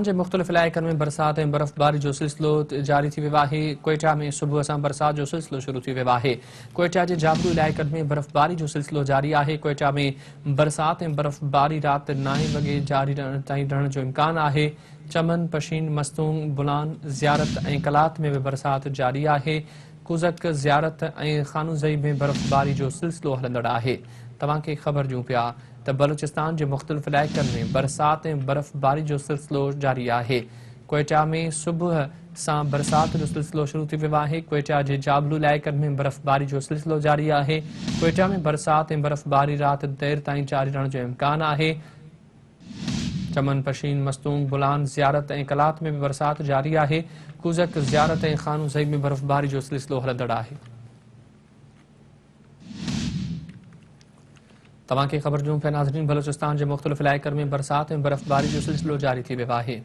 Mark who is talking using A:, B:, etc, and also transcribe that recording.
A: जे मुख़्तलिफ़ इलाइक़नि में बरसात ऐं बर्फ़बारी जो सिलसिलो जारी थी वियो आहे। क्वेटा में सुबुह सां बरसात जो सिलसिलो शुरू थी वियो आहे। क्वेटा जे जाबलू इलाइक़नि में बर्फ़बारी जो सिलसिलो जारी आहे। क्वेटा में बरसात ऐं बर्फ़बारी राति 9 वॻे जारी रहण जो इम्कान आहे। चमन, पशीन, मस्तूंग, बुलान, ज़ियारत ऐं कलात में बि बरसात जारी आहे। कुज़क, ज़ियारत ऐं खानूज़ई में बर्फ़बारी जो सिलसिलो हलंदड़ आहे। तव्हांखे ख़बर ॾियूं पिया त बलूचिस्तान जे मुख़्तलिफ़ इलाइक़नि में बरसात ऐं बर्फ़बारी जो सिलसिलो जारी आहे। क्वेटा में सुबुह सां बरसात जो सिलसिलो शुरू थी वियो आहे। क्वेटा जे जाबलू इलाइक़नि में बर्फ़बारी जो सिलसिलो जारी आहे। क्वेटा में बरसात ऐं बर्फ़बारी राति देर ताईं जारी रहण जो इम्कान आहे। चमन, पशीन, मस्तूंग, बुलान, ज़ियारत ऐं कलात में बि बरसात जारी आहे। कुज़क, ज़ियारत ऐं खानूज़ई में बर्फ़बारी जो सिलसिलो हलंदड़ आहे। तव्हांखे ख़बर ॾियूं पिया नाज़रीन, बलूचिस्तान जे मुख़्तलिफ़ इलाइक़नि में बरसात ऐं बर्फ़बारी जो सिलसिलो जारी थी वियो आहे।